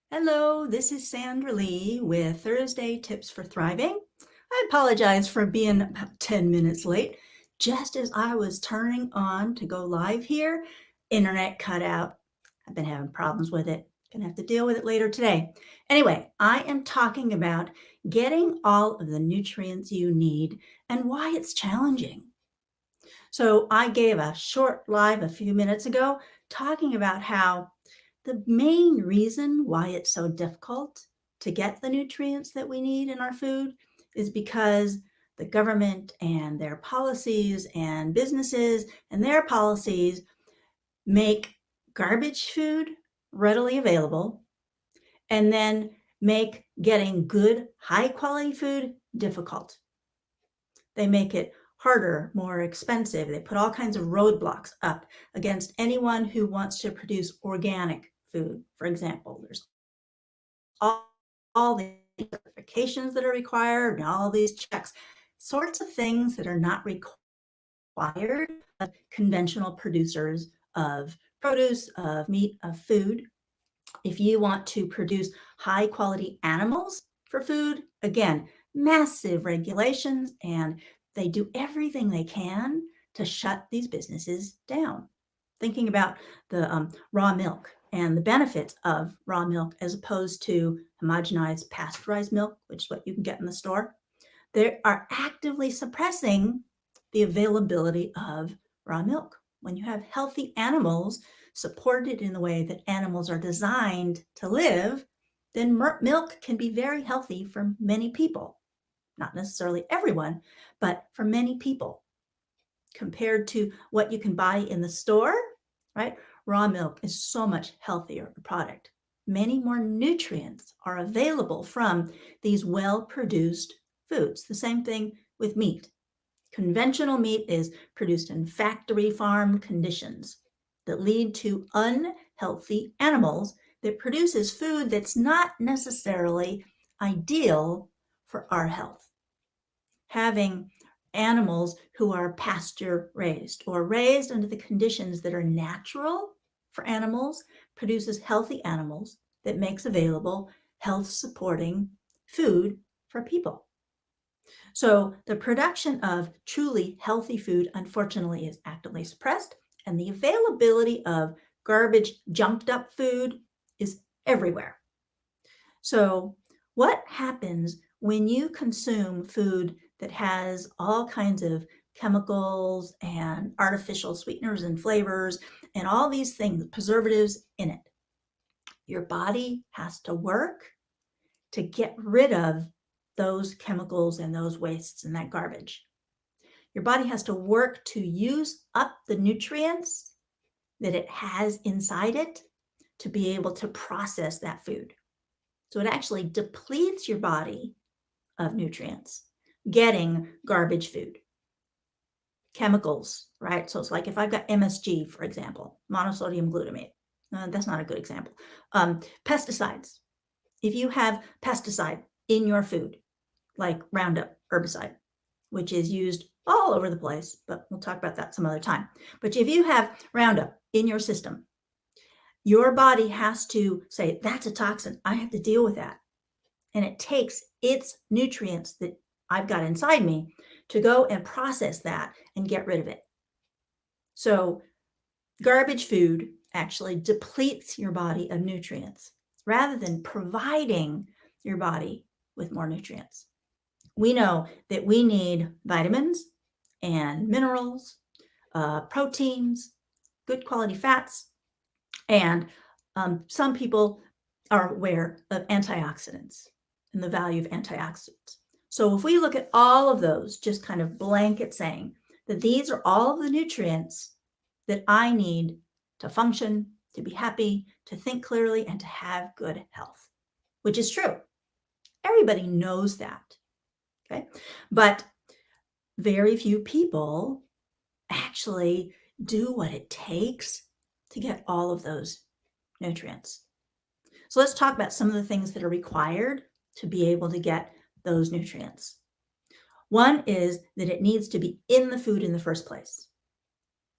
Hello, this is Sandra Lee with Thursday Tips for Thriving. I apologize for being about 10 minutes late. Just as I was turning on to go live here, internet cut out. I've been having problems with it. Gonna have to deal with it later today. Anyway, I am talking about getting all of the nutrients you need and why it's challenging. So I gave a short live a few minutes ago talking about how the main reason why it's so difficult to get the nutrients that we need in our food is because the government and their policies and businesses and their policies make garbage food readily available and then make getting good, high quality food difficult. They make it harder, more expensive. They put all kinds of roadblocks up against anyone who wants to produce organic food, for example. There's all, all the certifications that are required and all these checks, sorts of things that are not required of conventional producers of produce, of meat, of food. If you want to produce high quality animals for food, again, massive regulations, and they do everything they can to shut these businesses down. Thinking about the raw milk and the benefits of raw milk as opposed to homogenized pasteurized milk, which is what you can get in the store, they are actively suppressing the availability of raw milk. When you have healthy animals supported in the way that animals are designed to live, then milk can be very healthy for many people. Not necessarily everyone, but for many people. Compared to what you can buy in the store, right? Raw milk is so much healthier product. Many more nutrients are available from these well-produced foods. The same thing with meat. Conventional meat is produced in factory farm conditions that lead to unhealthy animals that produces food that's not necessarily ideal for our health. Having animals who are pasture raised or raised under the conditions that are natural for animals produces healthy animals that makes available health supporting food for people. So the production of truly healthy food, unfortunately, is actively suppressed, and the availability of garbage, junked up food is everywhere. So what happens when you consume food that has all kinds of chemicals and artificial sweeteners and flavors and all these things, preservatives in it? Your body has to work to get rid of those chemicals and those wastes and that garbage. Your body has to work to use up the nutrients that it has inside it to be able to process that food. So it actually depletes your body of nutrients, getting garbage food, chemicals, right? So it's like if I've got MSG, for example, monosodium glutamate, that's not a good example. Pesticides. If you have pesticide in your food, like Roundup herbicide, which is used all over the place, but we'll talk about that some other time. But if you have Roundup in your system, your body has to say, that's a toxin. I have to deal with that. And it takes its nutrients that I've got inside me to go and process that and get rid of it. So garbage food actually depletes your body of nutrients rather than providing your body with more nutrients. We know that we need vitamins and minerals, proteins, good quality fats, and some people are aware of antioxidants and the value of antioxidants. So if we look at all of those, just kind of blanket saying that these are all of the nutrients that I need to function, to be happy, to think clearly, and to have good health, which is true. Everybody knows that, okay? But very few people actually do what it takes to get all of those nutrients. So let's talk about some of the things that are required to be able to get those nutrients. One is that it needs to be in the food in the first place.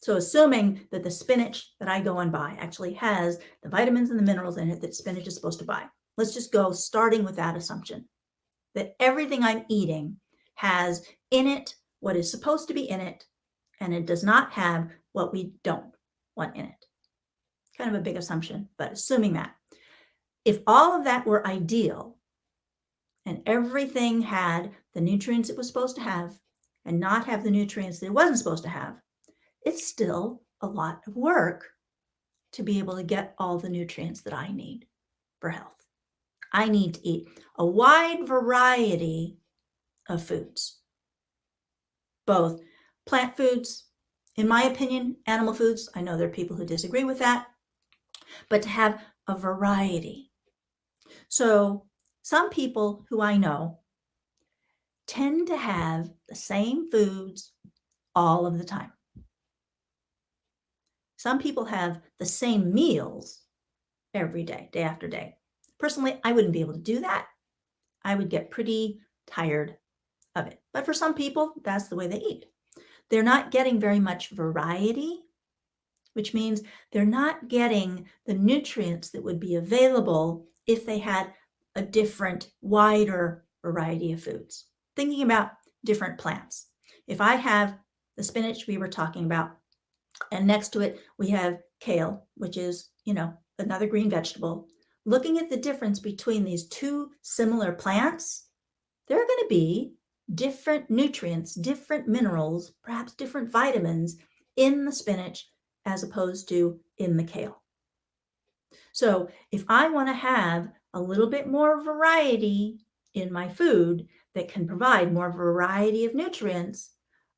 So assuming that the spinach that I go and buy actually has the vitamins and the minerals in it that spinach is supposed to buy. Let's just go starting with that assumption that everything I'm eating has in it what is supposed to be in it, and it does not have what we don't want in it. Kind of a big assumption, but assuming that. If all of that were ideal and everything had the nutrients it was supposed to have and not have the nutrients that it wasn't supposed to have, it's still a lot of work to be able to get all the nutrients that I need for health. I need to eat a wide variety of foods, both plant foods, in my opinion, animal foods. I know there are people who disagree with that, but to have a variety. So some people who I know tend to have the same foods all of the time. Some people have the same meals every day, day after day. Personally, I wouldn't be able to do that. I would get pretty tired of it. But for some people, that's the way they eat. They're not getting very much variety, which means they're not getting the nutrients that would be available if they had a different, wider variety of foods. Thinking about different plants. If I have the spinach we were talking about, and next to it we have kale, which is, another green vegetable. Looking at the difference between these two similar plants, there are going to be different nutrients, different minerals, perhaps different vitamins in the spinach as opposed to in the kale. So if I want to have a little bit more variety in my food that can provide more variety of nutrients,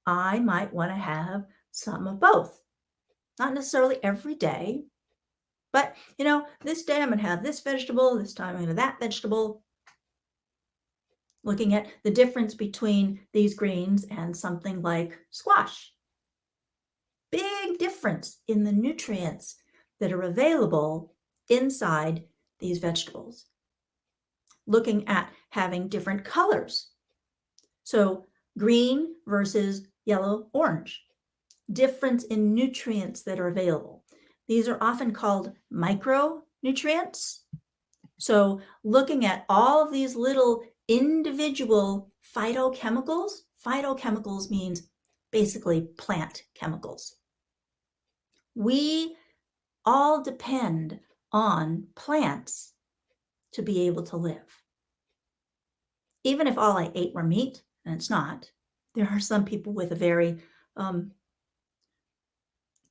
I might want to have some of both. Not necessarily every day, but this day I'm going to have this vegetable, this time I'm going to have that vegetable. Looking at the difference between these greens and something like squash. Big difference in the nutrients that are available inside these vegetables. Looking at having different colors. So green versus yellow, orange. Difference in nutrients that are available. These are often called micronutrients. So looking at all of these little individual phytochemicals means basically plant chemicals. We all depend on plants to be able to live. Even if all I ate were meat, and it's not, there are some people with a very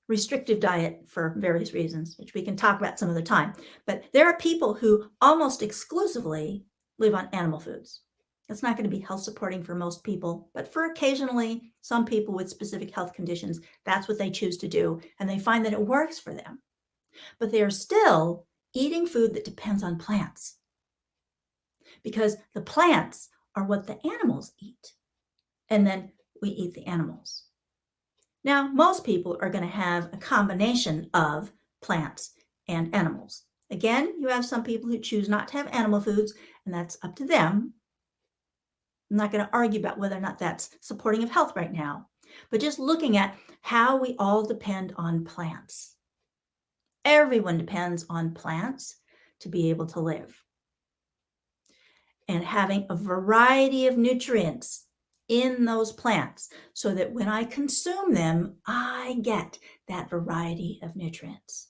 restrictive diet for various reasons, which we can talk about some other time. But there are people who almost exclusively live on animal foods. It's not going to be health supporting for most people, but for occasionally some people with specific health conditions, that's what they choose to do, and they find that it works for them. But they are still eating food that depends on plants, because the plants are what the animals eat, and then we eat the animals. Now, most people are going to have a combination of plants and animals. Again, you have some people who choose not to have animal foods, and that's up to them. I'm not going to argue about whether or not that's supporting of health right now, but just looking at how we all depend on plants. Everyone depends on plants to be able to live. And having a variety of nutrients in those plants so that when I consume them, I get that variety of nutrients,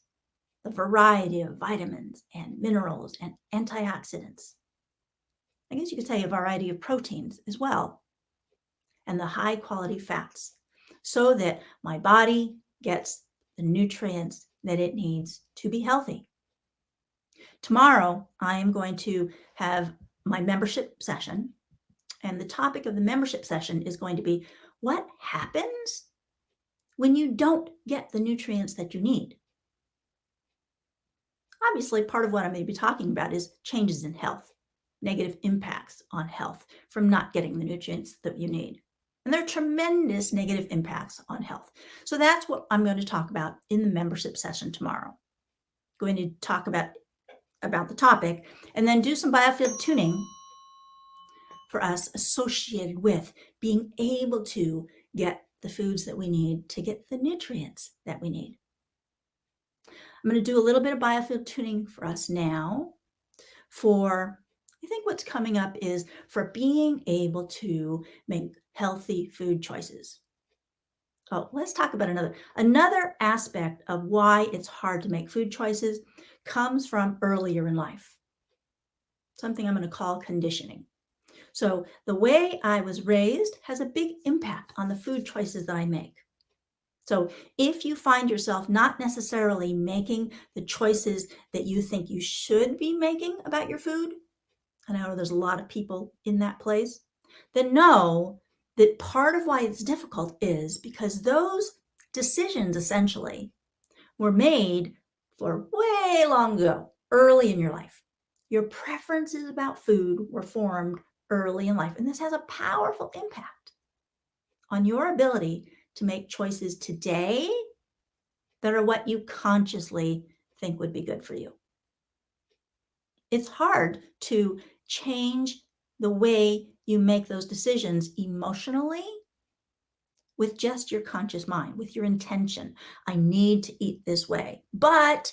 the variety of vitamins and minerals and antioxidants. I guess you could say a variety of proteins as well, and the high quality fats, so that my body gets the nutrients that it needs to be healthy. Tomorrow, I am going to have my membership session. And the topic of the membership session is going to be what happens when you don't get the nutrients that you need. Obviously, part of what I'm going to be talking about is changes in health, negative impacts on health from not getting the nutrients that you need. And there are tremendous negative impacts on health. So that's what I'm going to talk about in the membership session tomorrow. Going to talk about the topic and then do some bioflow tuning for us associated with being able to get the foods that we need to get the nutrients that we need. I'm going to do a little bit of bioflow tuning for us now. I think what's coming up is for being able to make healthy food choices. Oh, let's talk about another aspect of why it's hard to make food choices comes from earlier in life. Something I'm going to call conditioning. So, the way I was raised has a big impact on the food choices that I make. So, if you find yourself not necessarily making the choices that you think you should be making about your food, and I know there's a lot of people in that place, then know that part of why it's difficult is because those decisions essentially were made for way long ago, early in your life. Your preferences about food were formed early in life, and this has a powerful impact on your ability to make choices today that are what you consciously think would be good for you. It's hard to change the way you make those decisions emotionally with just your conscious mind, with your intention. I need to eat this way, but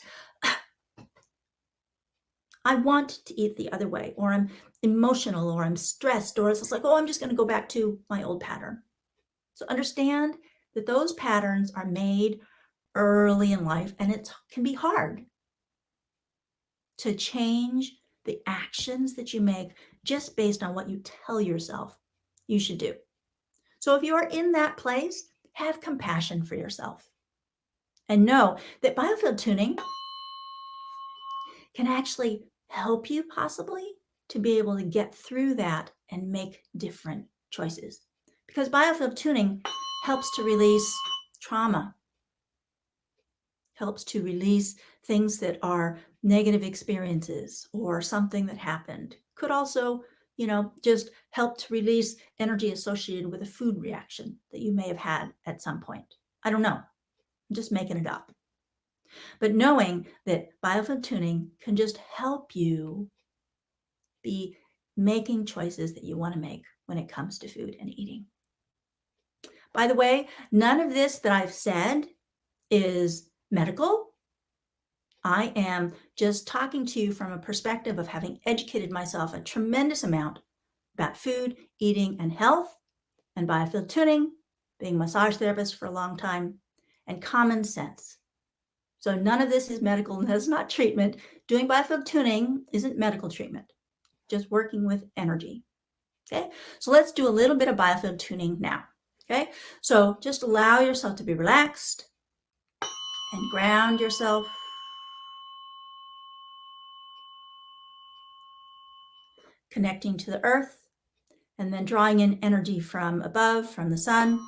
I want to eat the other way, or I'm emotional, or I'm stressed, or it's just like, oh, I'm just going to go back to my old pattern. So understand that those patterns are made early in life, and it can be hard to change the actions that you make just based on what you tell yourself you should do. So if you are in that place, have compassion for yourself and know that biofield tuning can actually help you possibly to be able to get through that and make different choices. Because biofield tuning helps to release trauma, helps to release things that are negative experiences or something that happened. Could also, just help to release energy associated with a food reaction that you may have had at some point. I don't know. I'm just making it up. But knowing that biofield tuning can just help you be making choices that you want to make when it comes to food and eating. By the way, none of this that I've said is medical. I am just talking to you from a perspective of having educated myself a tremendous amount about food, eating, and health, and biofield tuning, being a massage therapist for a long time, and common sense. So none of this is medical and that's not treatment. Doing biofield tuning isn't medical treatment, just working with energy. Okay, so let's do a little bit of biofield tuning now. Okay, so just allow yourself to be relaxed and ground yourself. Connecting to the earth and then drawing in energy from above, from the sun.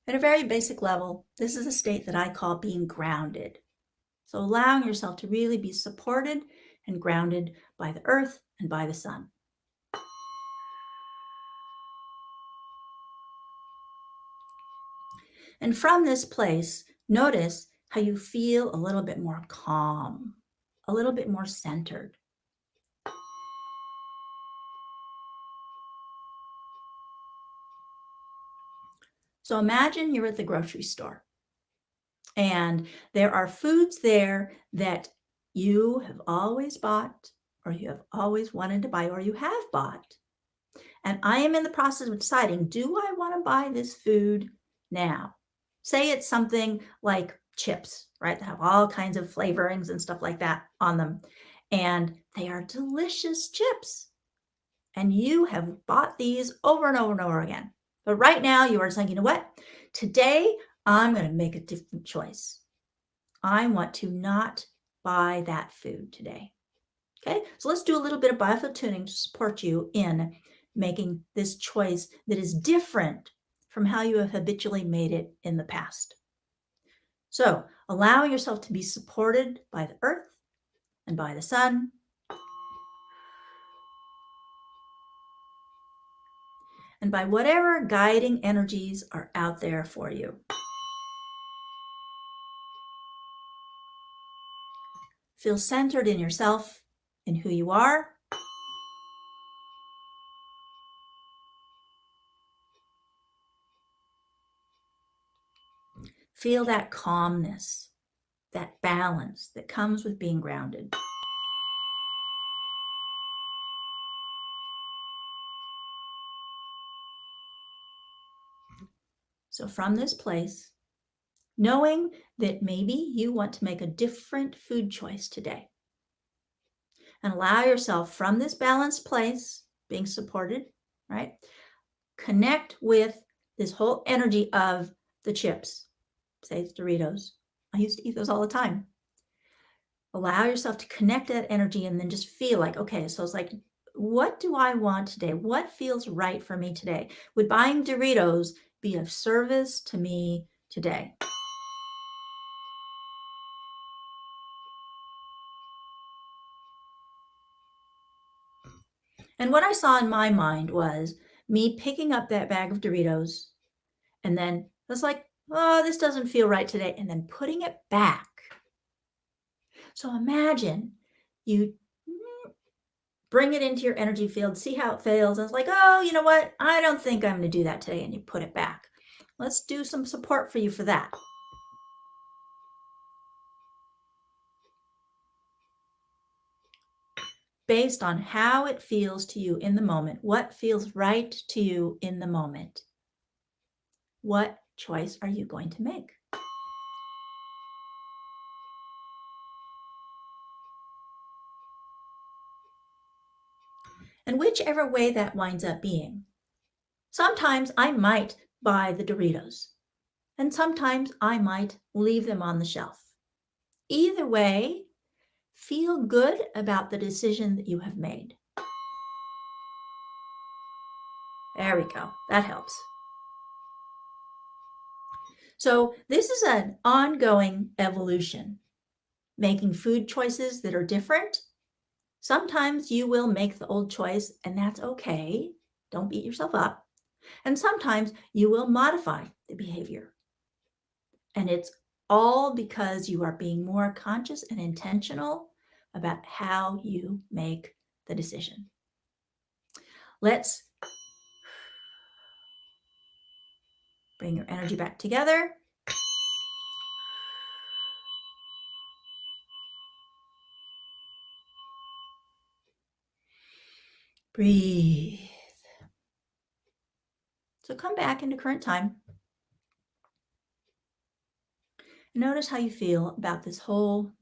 At a very basic level, this is a state that I call being grounded. So allowing yourself to really be supported and grounded by the earth and by the sun. And from this place, notice how you feel a little bit more calm, a little bit more centered. So imagine you're at the grocery store and there are foods there that you have always bought or you have always wanted to buy or you have bought. And I am in the process of deciding, do I want to buy this food now? Say it's something like chips, right? That have all kinds of flavorings and stuff like that on them. And they are delicious chips. And you have bought these over and over and over again. But right now you are saying, you know what? Today I'm going to make a different choice. I want to not buy that food today. Okay, so let's do a little bit of biofield tuning to support you in making this choice that is different from how you have habitually made it in the past. So allowing yourself to be supported by the earth and by the sun. And by whatever guiding energies are out there for you. Feel centered in yourself, in who you are. Feel that calmness, that balance that comes with being grounded. So from this place, knowing that maybe you want to make a different food choice today, and allow yourself from this balanced place, being supported, right? Connect with this whole energy of the chips, say it's Doritos. I used to eat those all the time. Allow yourself to connect that energy and then just feel like, okay, so it's like, what do I want today? What feels right for me today? Would buying Doritos be of service to me today? And what I saw in my mind was me picking up that bag of Doritos and then it's like, oh, this doesn't feel right today, and then putting it back. So imagine you bring it into your energy field, see how it feels. And it's like, oh, you know what? I don't think I'm going to do that today. And you put it back. Let's do some support for you for that. Based on how it feels to you in the moment, what feels right to you in the moment, what choice are you going to make? And whichever way that winds up being, sometimes I might buy the Doritos, and sometimes I might leave them on the shelf. Either way, feel good about the decision that you have made. There we go. That helps. So this is an ongoing evolution, making food choices that are different. Sometimes you will make the old choice, and that's okay. Don't beat yourself up. And sometimes you will modify the behavior. And it's all because you are being more conscious and intentional about how you make the decision. Let's bring your energy back together. Breathe. So come back into current time. Notice how you feel about this whole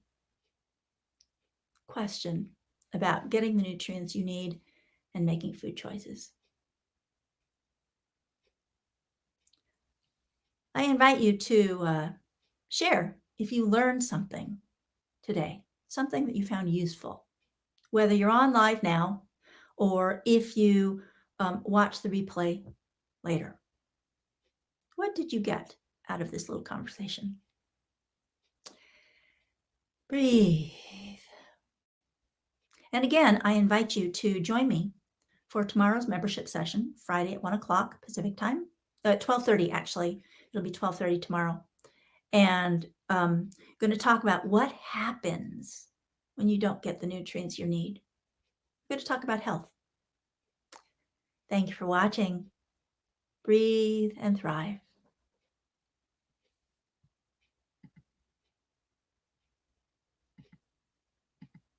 question about getting the nutrients you need and making food choices. I invite you to share if you learned something today, something that you found useful, whether you're on live now or if you watch the replay later. What did you get out of this little conversation? Breathe. And again, I invite you to join me for tomorrow's membership session, Friday at 1 o'clock Pacific time, 12:30 actually. It'll be 12:30 tomorrow. And going to talk about what happens when you don't get the nutrients you need. We're going to talk about health. Thank you for watching. Breathe and thrive.